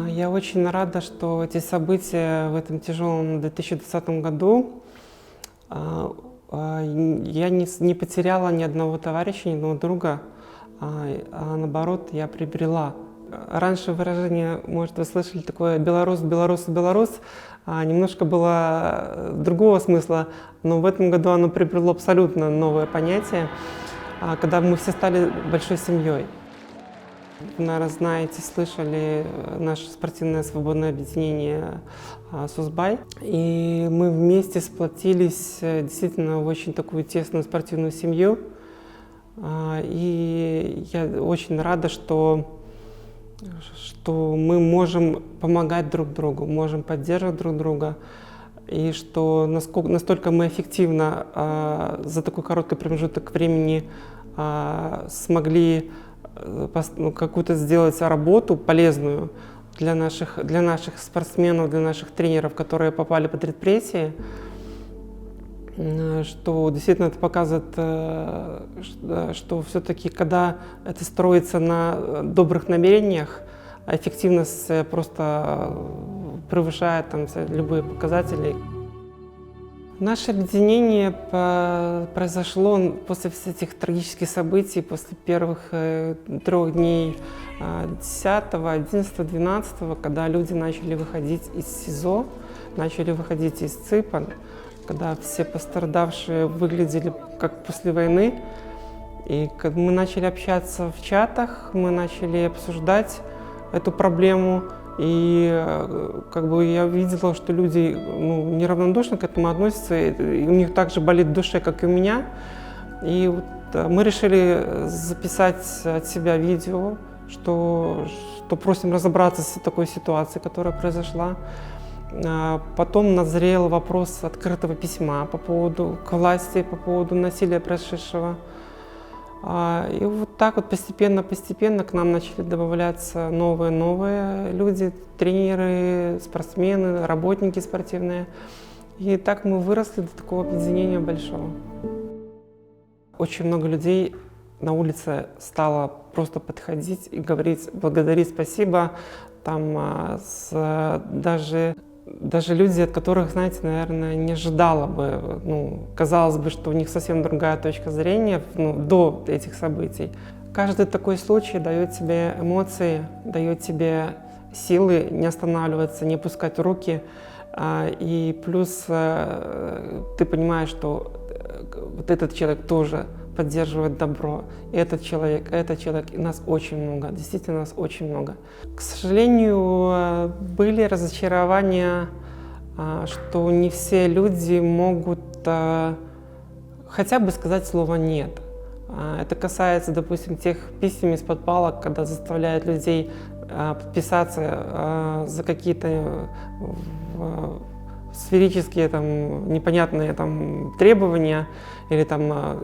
Я очень рада, что эти события в этом тяжелом 2020 году, я не потеряла ни одного товарища, ни одного друга, наоборот, я приобрела. Раньше выражение, может, вы слышали такое «белорус, белорус, белорус», немножко было другого смысла, но в этом году оно приобрело абсолютно новое понятие, когда мы все стали большой семьей. Наверное, знаете, слышали наше спортивное свободное объединение «Сузбай». И мы вместе сплотились действительно в очень такую тесную спортивную семью. И я очень рада, что мы можем помогать друг другу, можем поддерживать друг друга. И что настолько мы эффективно за такой короткий промежуток времени смогли какую-то сделать работу полезную для наших спортсменов, для наших тренеров, которые попали под репрессии, что действительно это показывает, что все-таки, когда это строится на добрых намерениях, эффективность просто превышает любые показатели. Наше объединение произошло после всех этих трагических событий, после первых 3 дней 10, 11, 12, когда люди начали выходить из СИЗО, начали выходить из ЦИПа, когда все пострадавшие выглядели как после войны. И когда мы начали общаться в чатах, мы начали обсуждать эту проблему. И я видела, что люди неравнодушно к этому относятся, и у них также болит в душе, как и у меня. И мы решили записать от себя видео, что просим разобраться с такой ситуацией, которая произошла. Потом назрел вопрос открытого письма к власти по поводу насилия происшедшего. И вот так вот постепенно к нам начали добавляться новые люди, тренеры, спортсмены, работники спортивные. И так мы выросли до такого объединения большого. Очень много людей на улице стало просто подходить и говорить, благодарить, спасибо. Даже люди, от которых, знаете, наверное, не ожидала бы, казалось бы, что у них совсем другая точка зрения до этих событий. Каждый такой случай дает тебе эмоции, дает тебе силы не останавливаться, не опускать руки. И плюс ты понимаешь, что вот этот человек тоже поддерживает добро. И этот человек, и нас очень много, действительно нас очень много. К сожалению, были разочарования, что не все люди могут хотя бы сказать слово «нет». Это касается, допустим, тех писем из-под палок, когда заставляют людей подписаться за какие-то сферические непонятные требования или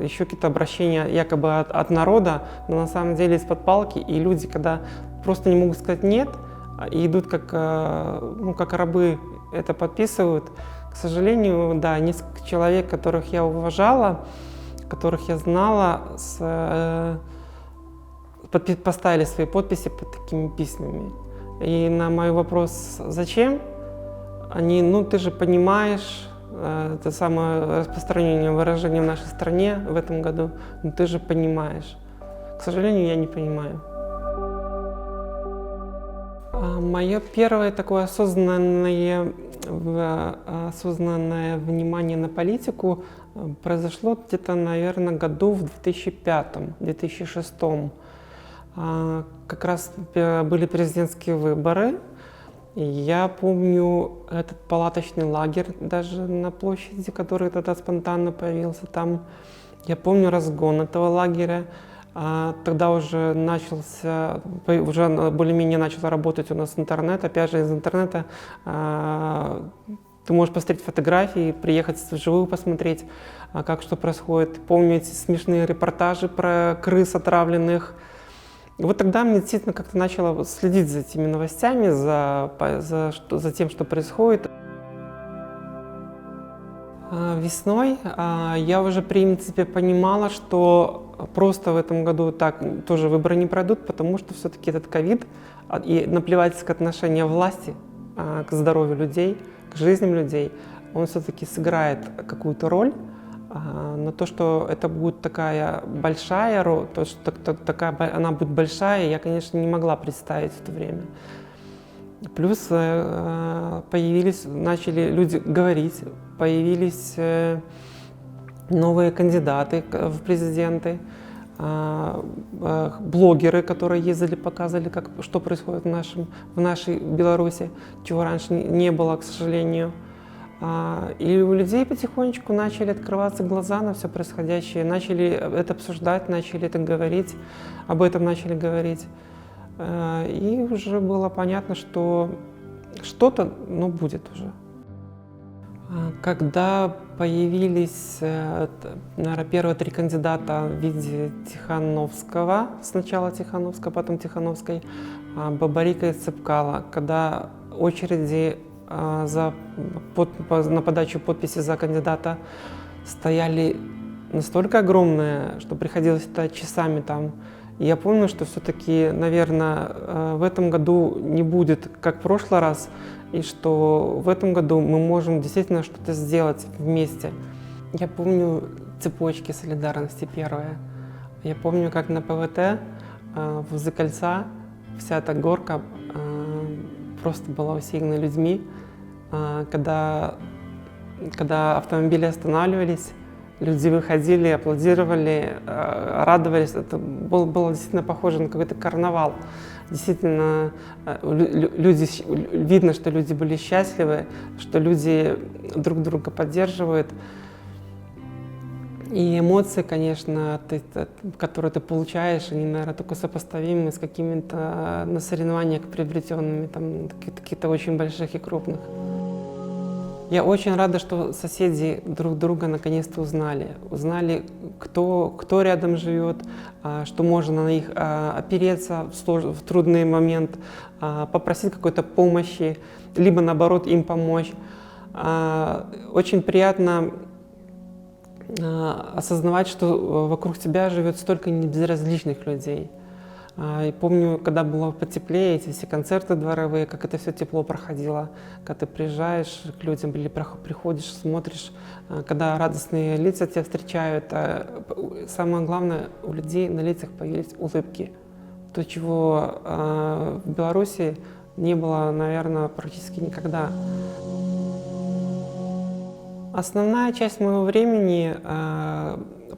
еще какие-то обращения якобы от народа, но на самом деле из-под палки, и люди, когда просто не могут сказать «нет», и идут как рабы, это подписывают. К сожалению, да, несколько человек, которых я уважала, которых я знала, поставили свои подписи под такими письмами. И на мой вопрос «Зачем?», они, ты же понимаешь, это самое распространенное выражение в нашей стране в этом году, ты же понимаешь. К сожалению, я не понимаю. Мое первое такое осознанное внимание на политику произошло где-то, наверное, году в 2005-2006. Как раз были президентские выборы. И я помню этот палаточный лагерь даже на площади, который тогда спонтанно появился там. Я помню разгон этого лагеря. Тогда уже более-менее начал работать у нас интернет. Опять же, из интернета ты можешь посмотреть фотографии, приехать вживую посмотреть, как что происходит. Помню эти смешные репортажи про крыс отравленных. И вот тогда мне действительно как-то начало следить за этими новостями, за тем, что происходит. Весной я уже, в принципе, понимала, что просто в этом году так тоже выборы не пройдут, потому что все-таки этот ковид и наплевательское отношение власти к здоровью людей, к жизням людей, он все-таки сыграет какую-то роль. Но то, что это будет такая большая роль, то, что она будет большая, я, конечно, не могла представить в то время. Плюс начали люди говорить, появились новые кандидаты в президенты, блогеры, которые ездили, показывали, что происходит в нашей Беларуси, чего раньше не было, к сожалению. И у людей потихонечку начали открываться глаза на все происходящее, начали это обсуждать, начали это говорить, об этом начали говорить. И уже было понятно, что что-то, будет уже. Когда появились, наверное, первые 3 кандидата в виде Тихановского, сначала Тихановского, потом Тихановской, Бабарика и Цепкало, когда очереди на подачу подписи за кандидата стояли настолько огромные, что приходилось стоять часами там. И я помню, что все-таки, наверное, в этом году не будет, как в прошлый раз, и что в этом году мы можем действительно что-то сделать вместе. Я помню цепочки солидарности первые. Я помню, как на ПВТ возле кольца вся эта горка просто была усеяна людьми. Когда автомобили останавливались, люди выходили, аплодировали, радовались. Это было действительно похоже на какой-то карнавал. Действительно, видно, что люди были счастливы, что люди друг друга поддерживают. И эмоции, конечно, которые ты получаешь, они, наверное, только сопоставимы с какими-то на соревнованиях приобретенными, там, каких-то очень больших и крупных. Я очень рада, что соседи друг друга наконец-то узнали, кто рядом живет, что можно на них опереться в трудный момент, попросить какой-то помощи, либо наоборот им помочь. Очень приятно осознавать, что вокруг тебя живет столько небезразличных людей. И помню, когда было потеплее, эти все концерты дворовые, как это все тепло проходило. Когда ты приезжаешь к людям или приходишь, смотришь, когда радостные лица тебя встречают. Самое главное, у людей на лицах появились улыбки. То, чего в Беларуси не было, наверное, практически никогда. Основная часть моего времени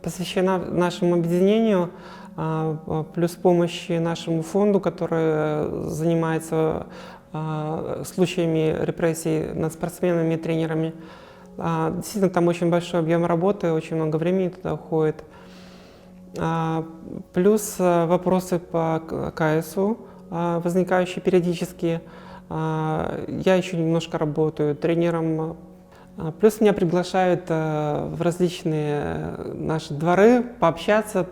посвящена нашему объединению, плюс помощи нашему фонду, который занимается случаями репрессий над спортсменами и тренерами. Действительно, там очень большой объем работы, очень много времени туда уходит. Плюс вопросы по КСУ, возникающие периодически. Я еще немножко работаю тренером. Плюс меня приглашают в различные наши дворы пообщаться,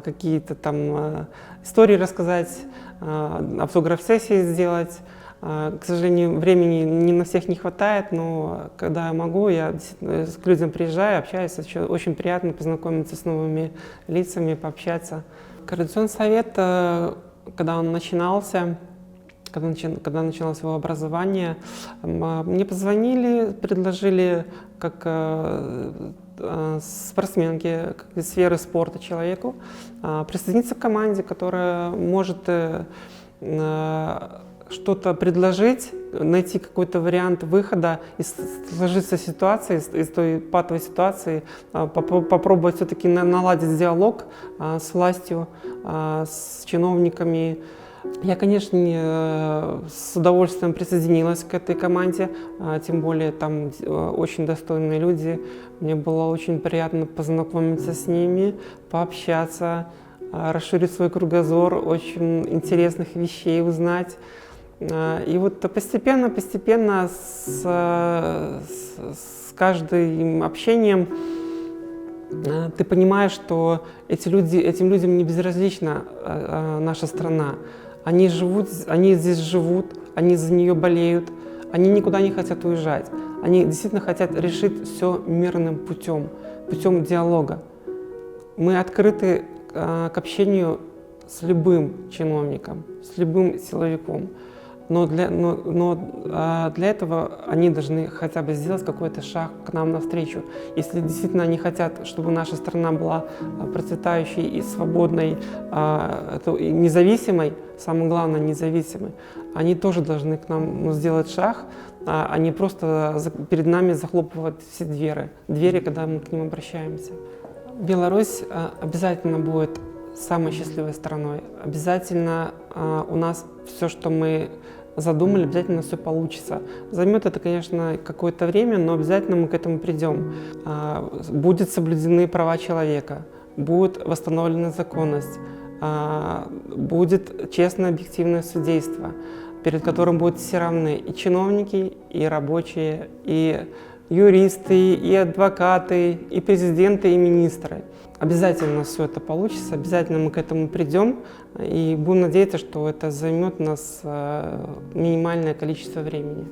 какие-то там истории рассказать, автограф-сессии сделать. К сожалению, времени не на всех не хватает, но когда я могу, я действительно к людям приезжаю, общаюсь. Очень приятно познакомиться с новыми лицами, пообщаться. Координационный совет, когда он начинался, когда началось его образование, мне позвонили, предложили как спортсменке, как из сферы спорта человеку, присоединиться к команде, которая может что-то предложить, найти какой-то вариант выхода из сложившейся ситуации, из той патовой ситуации, попробовать все-таки наладить диалог с властью, с чиновниками. Я, конечно, с удовольствием присоединилась к этой команде, тем более там очень достойные люди. Мне было очень приятно познакомиться с ними, пообщаться, расширить свой кругозор, очень интересных вещей узнать. И вот постепенно с каждым общением ты понимаешь, что этим людям не безразлична наша страна. Они здесь живут, они за нее болеют, они никуда не хотят уезжать. Они действительно хотят решить все мирным путем диалога. Мы открыты к общению с любым чиновником, с любым силовиком. Но для этого они должны хотя бы сделать какой-то шаг к нам навстречу. Если действительно они хотят, чтобы наша страна была процветающей и свободной, и независимой, самое главное, независимой, они тоже должны к нам сделать шаг, а не просто перед нами захлопывать все двери, когда мы к ним обращаемся. Беларусь обязательно будет самой счастливой страной. Обязательно у нас все, что мы задумали, обязательно все получится. Займет это, конечно, какое-то время, но обязательно мы к этому придем. Будут соблюдены права человека, будет восстановлена законность, будет честное объективное судейство, перед которым будут все равны и чиновники, и рабочие, и юристы, и адвокаты, и президенты, и министры. Обязательно все это получится, обязательно мы к этому придем и будем надеяться, что это займет у нас минимальное количество времени.